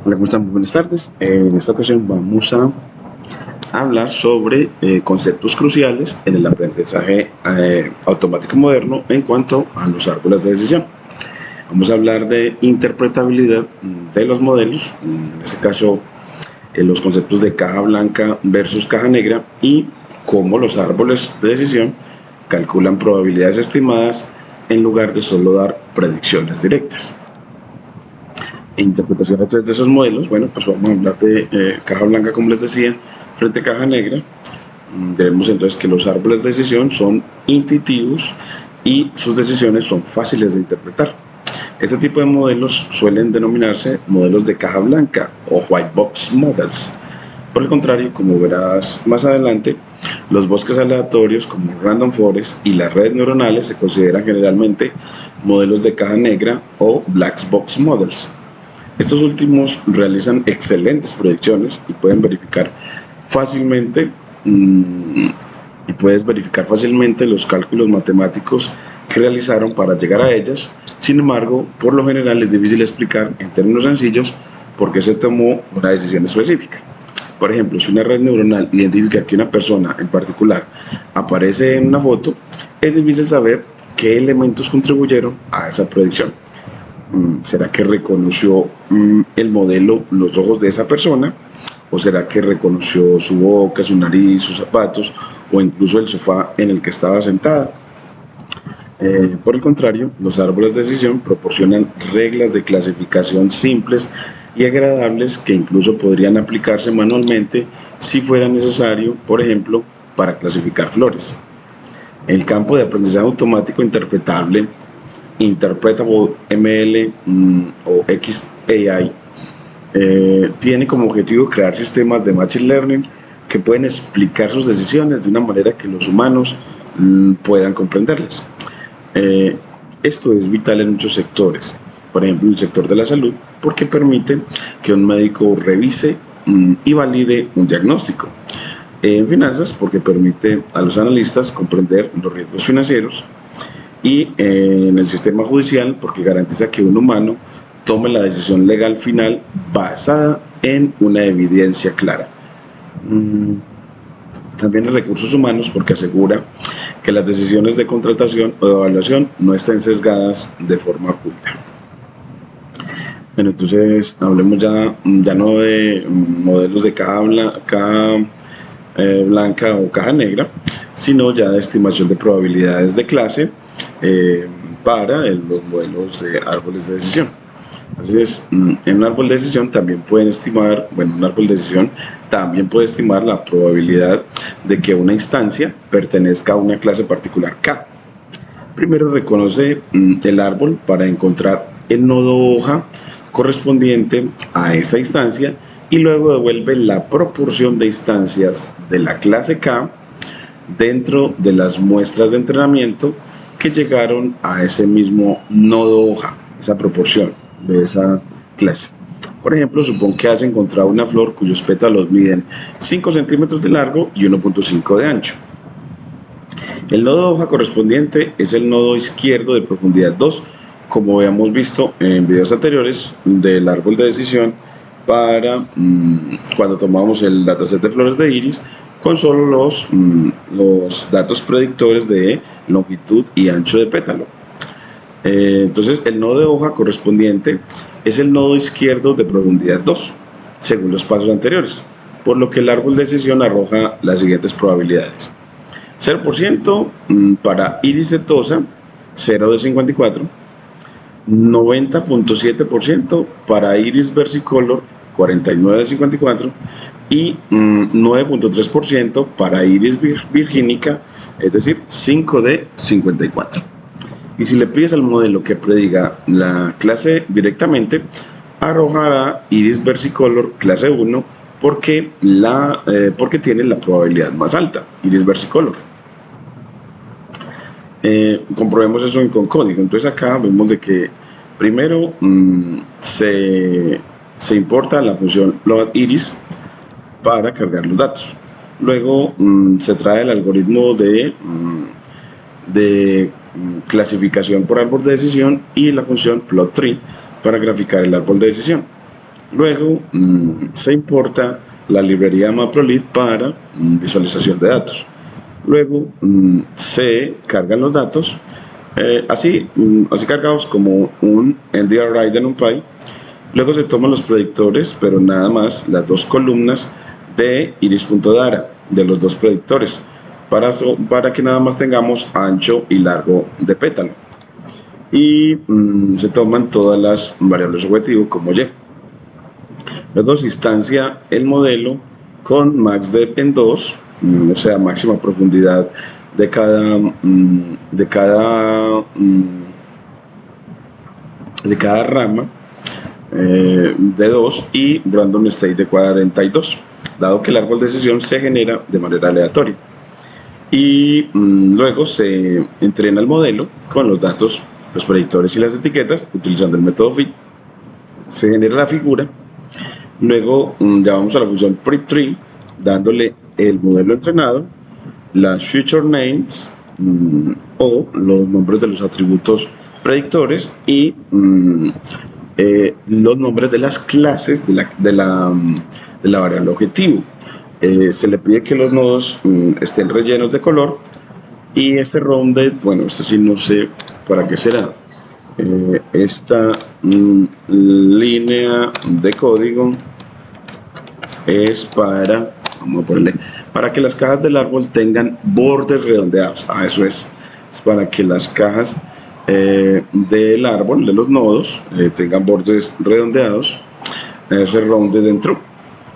Hola, ¿cómo están? Muy buenas tardes. En esta ocasión vamos a hablar sobre conceptos cruciales en el aprendizaje automático moderno en cuanto a los árboles de decisión. Vamos a hablar de interpretabilidad de los modelos, en este caso los conceptos de caja blanca versus caja negra y cómo los árboles de decisión calculan probabilidades estimadas en lugar de solo dar predicciones directas. Interpretación a través de esos modelos, bueno, pues vamos a hablar de caja blanca, como les decía, frente a caja negra. Veremos entonces que los árboles de decisión son intuitivos y sus decisiones son fáciles de interpretar. Este tipo de modelos suelen denominarse modelos de caja blanca o white box models. Por el contrario, como verás más adelante, los bosques aleatorios como Random Forest y las redes neuronales se consideran generalmente modelos de caja negra o black box models. Estos últimos realizan excelentes predicciones y pueden verificar fácilmente puedes verificar fácilmente los cálculos matemáticos que realizaron para llegar a ellas. Sin embargo, por lo general es difícil explicar en términos sencillos por qué se tomó una decisión específica. Por ejemplo, si una red neuronal identifica que una persona en particular aparece en una foto, es difícil saber qué elementos contribuyeron a esa predicción. ¿Será que reconoció el modelo los ojos de esa persona? ¿O será que reconoció su boca, su nariz, sus zapatos o incluso el sofá en el que estaba sentada? Por el contrario, los árboles de decisión proporcionan reglas de clasificación simples y agradables que incluso podrían aplicarse manualmente si fuera necesario, por ejemplo, para clasificar flores. El campo de aprendizaje automático interpretable, Interpretable ML o XAI, tiene como objetivo crear sistemas de Machine Learning que pueden explicar sus decisiones de una manera que los humanos puedan comprenderlas. Esto es vital en muchos sectores, por ejemplo el sector de la salud, porque permite que un médico revise y valide un diagnóstico. En finanzas, porque permite a los analistas comprender los riesgos financieros, y en el sistema judicial, porque garantiza que un humano tome la decisión legal final basada en una evidencia clara. También en recursos humanos, porque asegura que las decisiones de contratación o de evaluación no estén sesgadas de forma oculta. Bueno, entonces hablemos ya no de modelos de caja blanca o caja negra, sino ya de estimación de probabilidades de clase para los modelos de árboles de decisión. Entonces, en un árbol de decisión también pueden estimar, un árbol de decisión también puede estimar la probabilidad de que una instancia pertenezca a una clase particular K. Primero reconoce el árbol para encontrar el nodo hoja correspondiente a esa instancia y luego devuelve la proporción de instancias de la clase K dentro de las muestras de entrenamiento que llegaron a ese mismo nodo hoja, esa proporción de esa clase. Por ejemplo, supón que has encontrado una flor cuyos pétalos miden 5 centímetros de largo y 1.5 de ancho. El nodo hoja correspondiente es el nodo izquierdo de profundidad 2, como habíamos visto en videos anteriores del árbol de decisión para cuando tomamos el dataset de flores de iris con solo los datos predictores de longitud y ancho de pétalo. Entonces el nodo de hoja correspondiente es el nodo izquierdo de profundidad 2, según los pasos anteriores, por lo que el árbol de decisión arroja las siguientes probabilidades: 0% para iris setosa, 0 de 54, 90.7% para iris versicolor, 49 de 54, y 9.3% para iris virgínica, es decir, 5 de 54. Y si le pides al modelo que prediga la clase directamente, arrojará iris versicolor clase 1 porque tiene la probabilidad más alta, iris versicolor. Comprobemos eso con código. Entonces acá vemos de que primero se importa la función loadIris para cargar los datos. Luego se trae el algoritmo de clasificación por árbol de decisión y la función plotTree para graficar el árbol de decisión. Luego se importa la librería Matplotlib para visualización de datos. Luego se cargan los datos así cargados como un NDRI de NumPy. Luego se toman los predictores, pero nada más las dos columnas de iris.dara de los dos predictores para que nada más tengamos ancho y largo de pétalo. Y se toman todas las variables objetivo como Y. Luego se instancia el modelo con maxdepth en 2, o sea, máxima profundidad de cada rama de 2 y random state de 42, dado que el árbol de decisión se genera de manera aleatoria. Y luego se entrena el modelo con los datos, los predictores y las etiquetas utilizando el método fit. Se genera la figura. Luego llamamos a la función predtree dándole el modelo entrenado, las future names o los nombres de los atributos predictores y los nombres de las clases de la variable objetivo. Se le pide que los nodos estén rellenos de color y este rounded, bueno, este sí no sé para qué será. Esta línea de código es vamos a ponerle, para que las cajas del árbol tengan bordes redondeados. Eso es para que las cajas del árbol, de los nodos, tengan bordes redondeados. Ese rounded en true.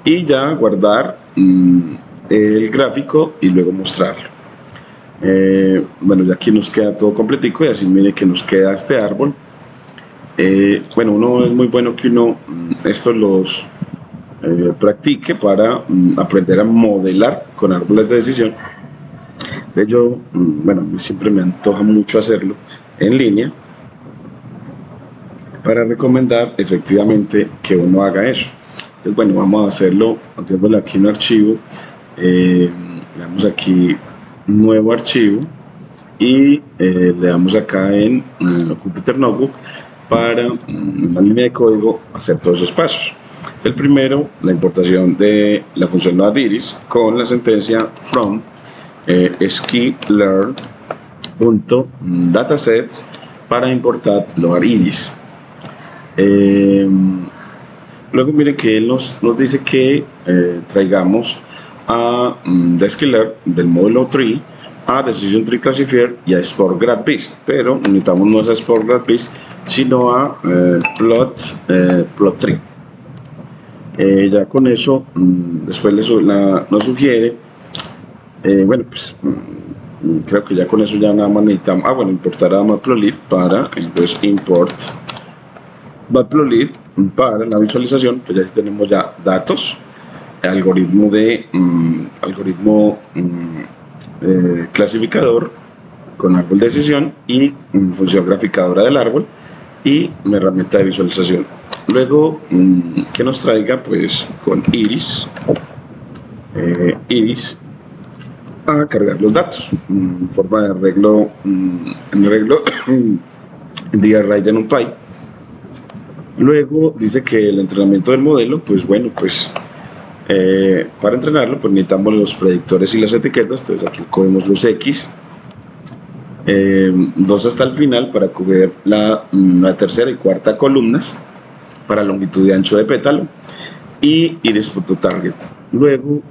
Y ya guardar el gráfico y luego mostrarlo. Bueno, ya aquí nos queda todo completico y así mire que nos queda este árbol. Bueno, uno es muy bueno que uno estos los practique para aprender a modelar con árboles de decisión. De hecho, bueno, siempre me antoja mucho hacerlo en línea para recomendar efectivamente que uno haga eso. Entonces, bueno, vamos a hacerlo haciéndole aquí un archivo. Le damos aquí nuevo archivo y le damos acá en Computer Notebook para una línea de código hacer todos esos pasos. El primero, la importación de la función loadIris con la sentencia from sklearn.datasets para importar loadIris. Luego mire que él nos dice que traigamos a de sklearn del módulo tree a decision tree classifier y a export grad beast, pero necesitamos no a export grad beast sino a plot tree. Ya con eso después nos sugiere bueno, pues creo que ya con eso ya nada más necesitamos importar a Matplotlib para entonces import Matplotlib para la visualización. Pues ya tenemos ya datos, algoritmo clasificador con árbol de decisión y función graficadora del árbol y una herramienta de visualización. Luego que nos traiga pues con iris a cargar los datos en forma de arreglo DRI de NumPy. Luego dice que el entrenamiento del modelo, pues bueno, pues para entrenarlo pues necesitamos los predictores y las etiquetas. Entonces aquí cogemos los X, 2 hasta el final para cubrir la tercera y cuarta columnas para longitud y ancho de pétalo y iris.target. Luego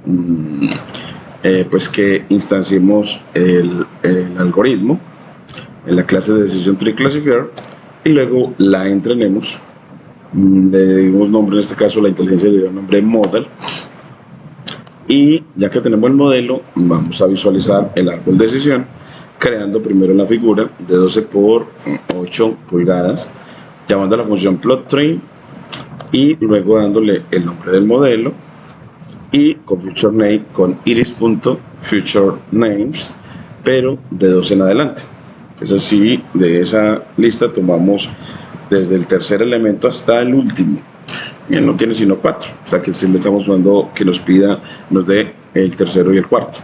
pues que instanciemos el algoritmo en la clase de Decision Tree Classifier y luego la entrenemos. Le dimos nombre, en este caso la inteligencia le dio nombre model, y ya que tenemos el modelo vamos a visualizar el árbol de decisión creando primero la figura de 12 por 8 pulgadas, llamando a la función plotTree y luego dándole el nombre del modelo y con future name con iris.futureNames, pero de 12 en adelante. Es así, de esa lista tomamos desde el tercer elemento hasta el último. Bien, no tiene sino 4, o sea que si le estamos mandando que nos dé el tercero y el cuarto.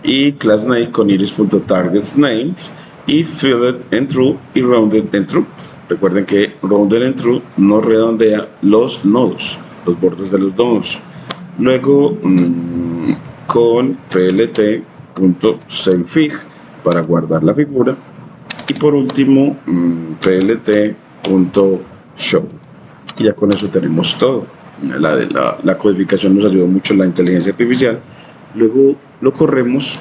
Y class name con iris.targetNames y filled en true y rounded en true. Recuerden que rounded and true nos redondea los nodos, los bordes de los nodos. Luego con plt.savefig para guardar la figura. Y por último plt.show. Y ya con eso tenemos todo. La codificación nos ayudó mucho, la inteligencia artificial. Luego lo corremos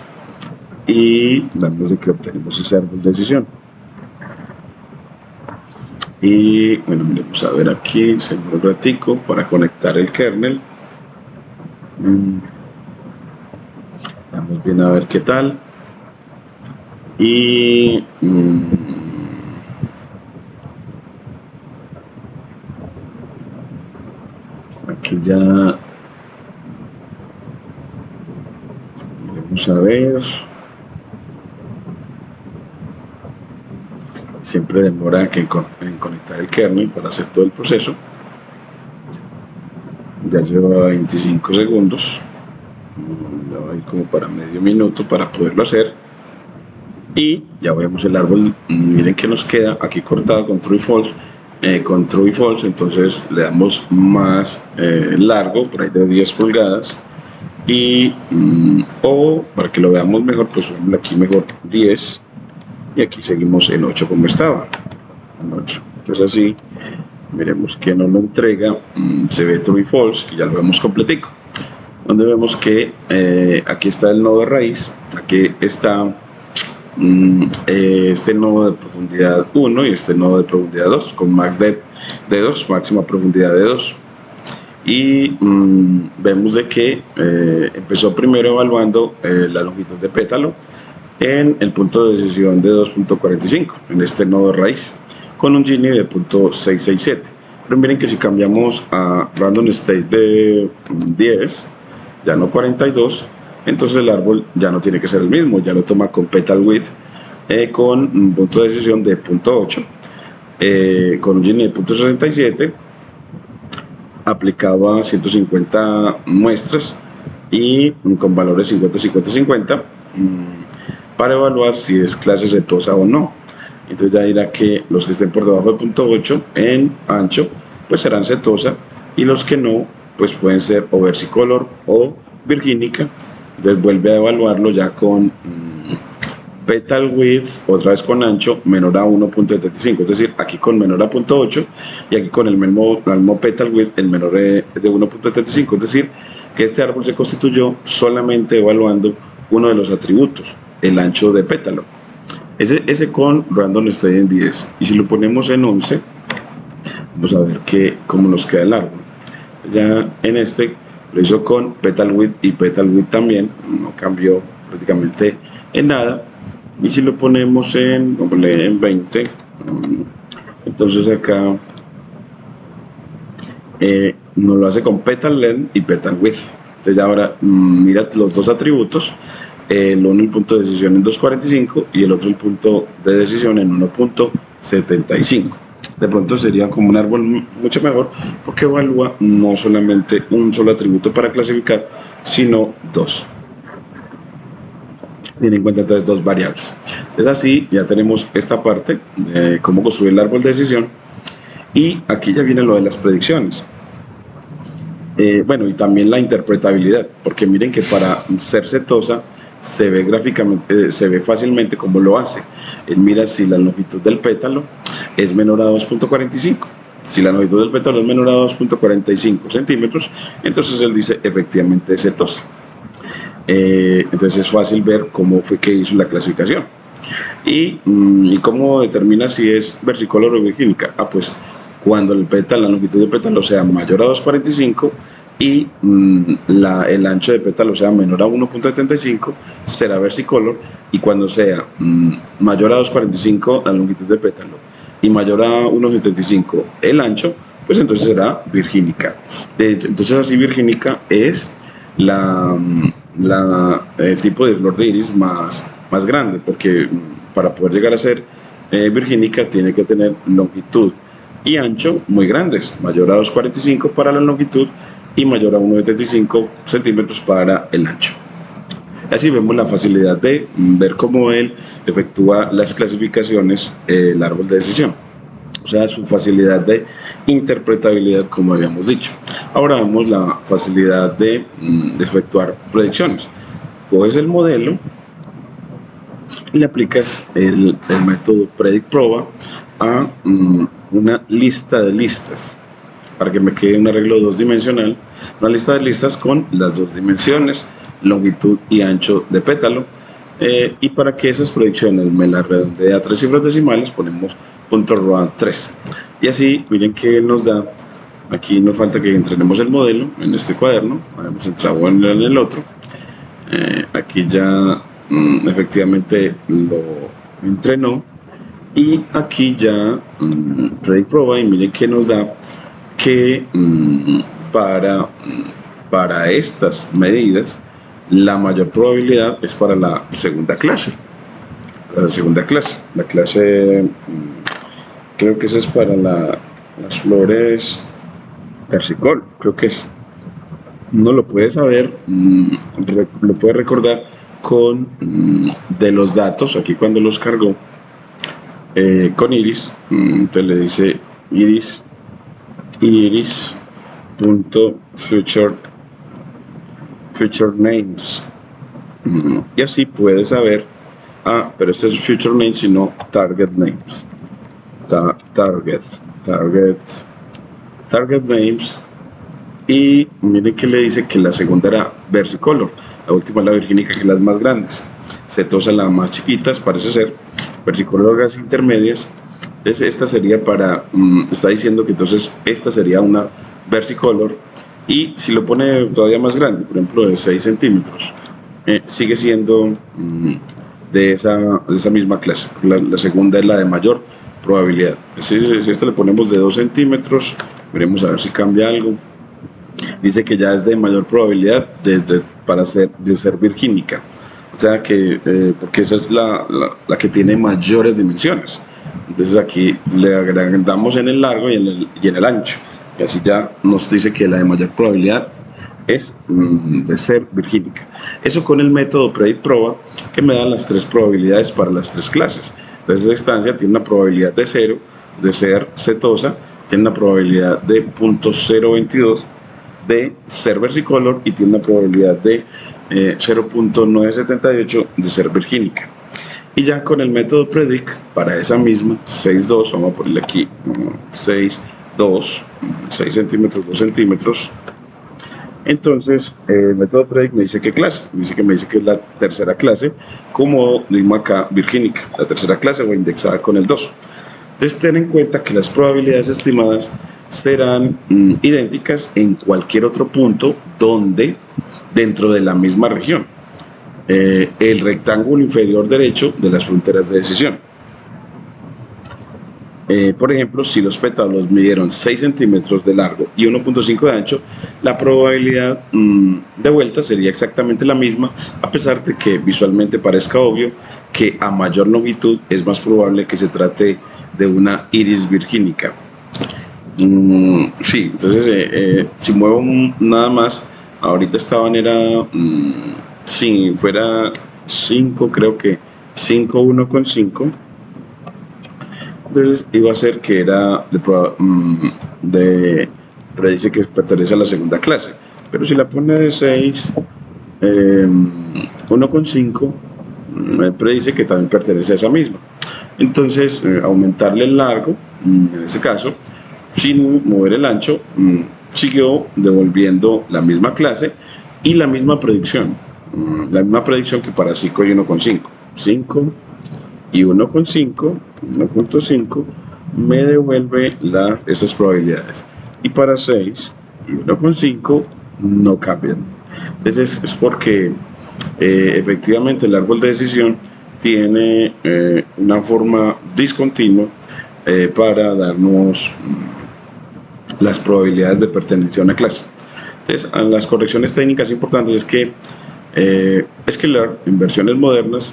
y vemos de que obtenemos ese árbol de decisión. Y bueno, vamos a ver aquí, seguro un ratico para conectar el kernel. Vamos bien a ver qué tal. Y aquí ya vamos a ver. Siempre demora en conectar el kernel para hacer todo el proceso. Ya lleva 25 segundos. Ya va a ir como para medio minuto para poderlo hacer. Y ya vemos el árbol. Miren que nos queda aquí cortado con true y false. Con true y false, entonces le damos más largo, por ahí de 10 pulgadas. Y o para que lo veamos mejor, pues ponemos aquí mejor 10. Y aquí seguimos en 8 como estaba, en 8. Entonces así, miremos que nos lo entrega, se ve true y false, y ya lo vemos completico. Donde vemos que aquí está el nodo de raíz, aquí está este nodo de profundidad 1 y este nodo de profundidad 2, con max depth de 2, máxima profundidad de 2. Y vemos de que empezó primero evaluando la longitud de pétalo en el punto de decisión de 2.45 en este nodo de raíz con un Gini de .667. Pero miren que si cambiamos a random state de 10, ya no 42, entonces el árbol ya no tiene que ser el mismo, ya lo toma con petal width con un punto de decisión de 0.8 con un Gini de .67 aplicado a 150 muestras y con valores 50-50-50 para evaluar si es clase setosa o no. Entonces ya dirá que los que estén por debajo de 0.8 en ancho pues serán setosa, y los que no pues pueden ser o versicolor o virgínica. Entonces vuelve a evaluarlo ya con petal width, otra vez con ancho menor a 1.75, es decir, aquí con menor a 0.8 y aquí con el mismo petal width el menor de 1.75, es decir, que este árbol se constituyó solamente evaluando uno de los atributos, el ancho de pétalo. Ese con random state en 10, y si lo ponemos en 11, vamos a ver cómo nos queda el árbol. Ya en este lo hizo con petal width y petal width también, no cambió prácticamente en nada. Y si lo ponemos en 20, entonces acá nos lo hace con petal length y petal width. Entonces ahora mira los dos atributos, el uno el punto de decisión en 2.45 y el otro el punto de decisión en 1.75. De pronto sería como un árbol mucho mejor porque evalúa no solamente un solo atributo para clasificar, sino dos. Tiene en cuenta entonces dos variables. Entonces así ya tenemos esta parte de cómo construir el árbol de decisión, y aquí ya viene lo de las predicciones. Bueno, y también la interpretabilidad, porque miren que para ser setosa se ve gráficamente, se ve fácilmente cómo lo hace. Él mira si la longitud del pétalo es menor a 2.45. Si la longitud del pétalo es menor a 2.45 centímetros, entonces él dice efectivamente es setosa. Entonces es fácil ver cómo fue que hizo la clasificación. Y cómo determina si es versicolor o virgínica. Pues cuando la longitud del pétalo sea mayor a 2.45 y el ancho de pétalo sea menor a 1.75, será versicolor, y cuando sea mayor a 2.45 la longitud de pétalo y mayor a 1.75 el ancho, pues entonces será virgínica. Entonces así virgínica es el tipo de flor de iris más grande, porque para poder llegar a ser virgínica tiene que tener longitud y ancho muy grandes, mayor a 2.45 para la longitud y mayor a 1.75 centímetros para el ancho. Así vemos la facilidad de ver cómo él efectúa las clasificaciones, el árbol de decisión. o sea, su facilidad de interpretabilidad, como habíamos dicho. Ahora vemos la facilidad de efectuar predicciones. Coges el modelo y le aplicas el método predict-proba a una lista de listas, para que me quede un arreglo dos-dimensional, una lista de listas con las dos dimensiones, longitud y ancho de pétalo, y para que esas predicciones me las redondee a 3 cifras decimales, ponemos .roand 3. Y así, miren que nos da, aquí nos falta que entrenemos el modelo en este cuaderno, hemos entrado en el otro, aquí ya efectivamente lo entrenó, y aquí ya predict-proba, y miren que nos da que para estas medidas la mayor probabilidad es para la segunda clase. La clase, creo que esa es para las flores versicolor, creo que es. Uno lo puede saber, lo puede recordar con de los datos, aquí cuando los cargó con iris, entonces le dice iris.future names, y así puede saber, pero este es future names, sino target names, target names. Y miren que le dice que la segunda era versicolor, la última la virgínica, que es las más grandes, setosa las más chiquitas, parece ser, versicolor las intermedias. Entonces esta sería para, está diciendo que entonces esta sería una versicolor, y si lo pone todavía más grande, por ejemplo de 6 centímetros, sigue siendo de esa misma clase. La segunda es la de mayor probabilidad. Si esta le ponemos de 2 centímetros, veremos a ver si cambia algo. Dice que ya es de mayor probabilidad de ser virgínica, o sea que porque esa es la que tiene mayores dimensiones. Entonces aquí le agrandamos en el largo y en el ancho, y así ya nos dice que la de mayor probabilidad es de ser virgínica. Eso con el método predict-proba, que me da las 3 probabilidades para las 3 clases. Entonces esta estancia tiene una probabilidad de 0 de ser setosa, tiene una probabilidad de 0.022 de ser versicolor, y tiene una probabilidad de 0.978 de ser virgínica. Y ya con el método predict, para esa misma 6.2, vamos a ponerle aquí 6.2, 6 centímetros, 2 centímetros. Entonces el método predict me dice qué clase, me dice que es la tercera clase, como digo acá, virgínica, la tercera clase, o indexada con el 2. Entonces ten en cuenta que las probabilidades estimadas serán idénticas en cualquier otro punto donde dentro de la misma región, el rectángulo inferior derecho de las fronteras de decisión. Por ejemplo, si los pétalos midieron 6 centímetros de largo y 1.5 de ancho, la probabilidad de vuelta sería exactamente la misma, a pesar de que visualmente parezca obvio que a mayor longitud es más probable que se trate de una iris virgínica. Sí, entonces si muevo nada más, ahorita esta manera, si fuera 5, creo que 5, 1 con 5, entonces iba a ser que era predice que pertenece a la segunda clase, pero si la pone de 6, 1 con 5, predice que también pertenece a esa misma. Entonces aumentarle el largo, en este caso, sin mover el ancho, siguió devolviendo la misma clase y la misma predicción, que para 5 y 1 con 5. 5 y 1 con 5, 1.5, me devuelve esas probabilidades, y para 6 y 1 con 5 no cambian. Entonces es porque efectivamente el árbol de decisión tiene una forma discontinua para darnos las probabilidades de pertenencia a una clase. Entonces, las correcciones técnicas importantes es que Sklearn, en versiones modernas,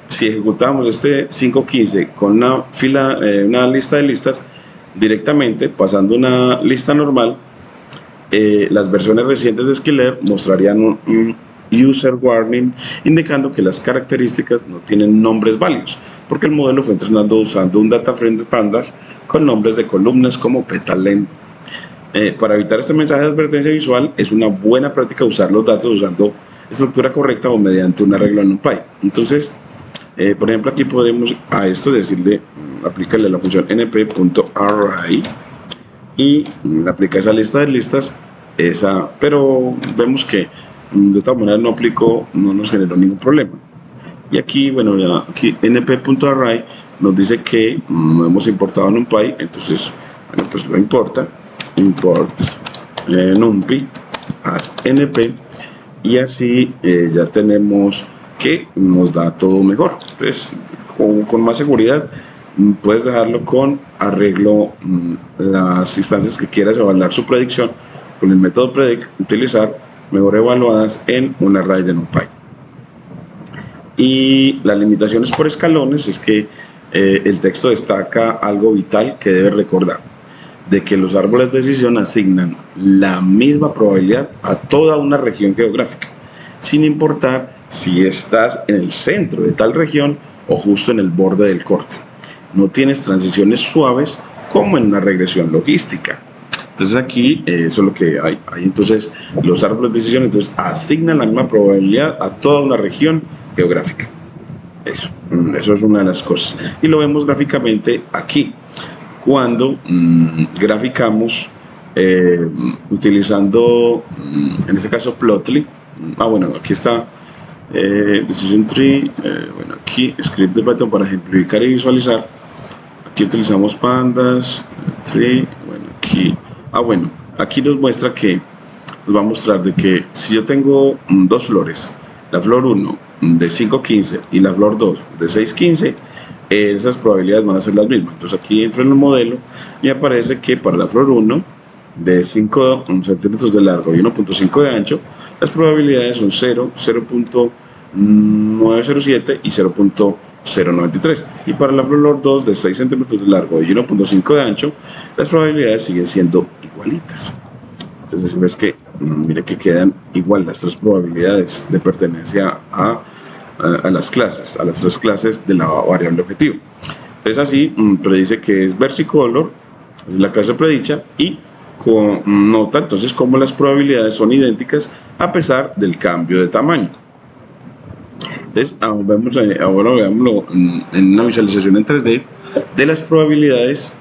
si ejecutamos este 5.15 con una lista de listas directamente, pasando una lista normal, las versiones recientes de Sklearn mostrarían user warning, indicando que las características no tienen nombres válidos, porque el modelo fue entrenado usando un data frame de pandas con nombres de columnas como petal length. Para evitar este mensaje de advertencia visual, es una buena práctica usar los datos usando estructura correcta o mediante un arreglo en NumPy. Entonces, por ejemplo, aquí podemos a esto decirle, aplicarle la función np.array y aplica esa lista de listas, pero vemos que de todas maneras no nos generó ningún problema. Y aquí, bueno, aquí np.array nos dice que no hemos importado NumPy, entonces, bueno, pues lo importa, import numpy as np, y así ya tenemos que nos da todo mejor. Entonces, con más seguridad, puedes dejarlo con arreglo las instancias que quieras evaluar su predicción con el método predict, utilizar mejor evaluadas en un array de NumPy. Y las limitaciones por escalones es que el texto destaca algo vital que debes recordar, de que los árboles de decisión asignan la misma probabilidad a toda una región geográfica, sin importar si estás en el centro de tal región o justo en el borde del corte. No tienes transiciones suaves como en una regresión logística. Entonces aquí eso es lo que hay. Entonces los árboles de decisión asignan la misma probabilidad a toda una región geográfica. Eso es una de las cosas. Y lo vemos gráficamente aquí, cuando graficamos utilizando, en este caso, Plotly. Bueno, aquí está Decision Tree. Bueno, aquí Script de Python para ejemplificar y visualizar. Aquí utilizamos pandas, tree. Bueno, aquí, bueno, aquí nos muestra que nos va a mostrar de que si yo tengo dos flores, la flor 1 de 5.15 y la flor 2 de 6.15, esas probabilidades van a ser las mismas. Entonces aquí entro en el modelo y aparece que para la flor 1 de 5 centímetros de largo y 1.5 de ancho, las probabilidades son 0, 0.907 y 0.093. Y para la flor 2 de 6 centímetros de largo y 1.5 de ancho, las probabilidades siguen siendo igualitas. Entonces ves que, mire que quedan igual las tres probabilidades de pertenencia a las clases, a las tres clases de la variable objetivo. Entonces así predice que es versicolor, es la clase predicha, y nota entonces cómo las probabilidades son idénticas a pesar del cambio de tamaño. Entonces ahora veámoslo en una visualización en 3D de las probabilidades,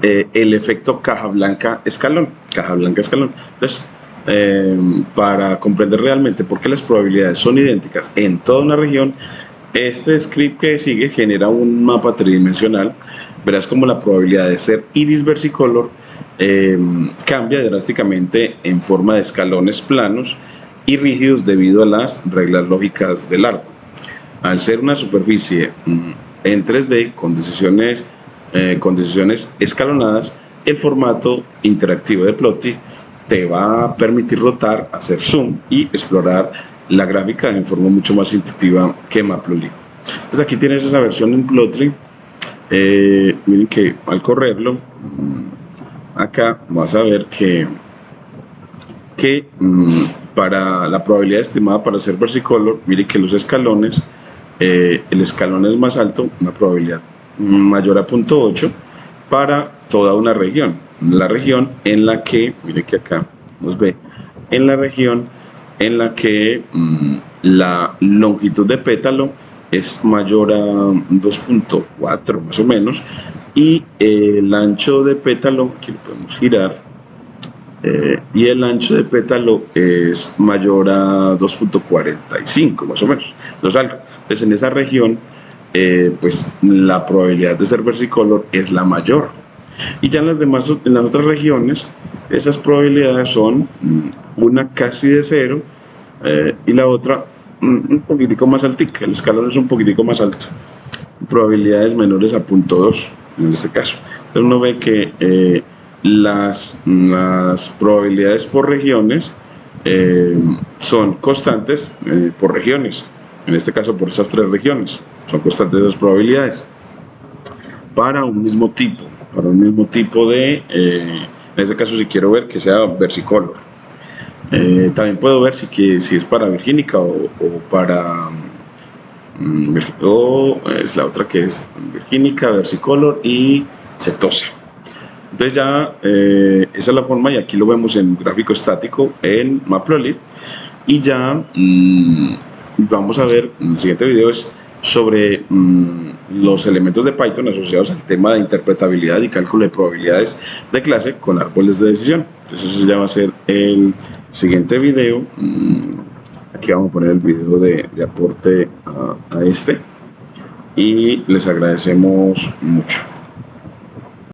el efecto caja blanca escalón. Entonces, para comprender realmente por qué las probabilidades son idénticas en toda una región, este script que sigue genera un mapa tridimensional. Verás como la probabilidad de ser iris versicolor cambia drásticamente en forma de escalones planos y rígidos debido a las reglas lógicas del árbol. Al ser una superficie en 3D con decisiones escalonadas, el formato interactivo de Plotly te va a permitir rotar, hacer zoom y explorar la gráfica en forma mucho más intuitiva que Matplotlib. Entonces aquí tienes esa versión en Plotly. Miren que al correrlo, acá vas a ver que para la probabilidad estimada para ser versicolor, miren que los escalones, el escalón es más alto, una probabilidad mayor a 0.8 para toda una región. La región en la que, mire que acá nos ve, en la región en la que la longitud de pétalo es mayor a 2.4 más o menos, y el ancho de pétalo, aquí lo podemos girar, y el ancho de pétalo es mayor a 2.45 más o menos. Entonces en esa región, pues la probabilidad de ser versicolor es la mayor. Y ya en las otras regiones, esas probabilidades son una casi de 0 y la otra un poquitico más altica. El escalón es un poquitico más alto, probabilidades menores a 0.2 en este caso. Entonces uno ve que las probabilidades por regiones son constantes por regiones. En este caso por esas tres regiones son constantes las probabilidades para un mismo tipo de, en este caso si quiero ver que sea versicolor. También puedo ver si es para virgínica o para o es la otra que es virgínica, versicolor y setosa. Entonces ya esa es la forma y aquí lo vemos en gráfico estático en Matplotlib. Y ya vamos a ver en el siguiente video es sobre los elementos de Python asociados al tema de interpretabilidad y cálculo de probabilidades de clase con árboles de decisión. Entonces ese ya va a ser el siguiente video. Aquí vamos a poner el video de aporte a este y les agradecemos mucho.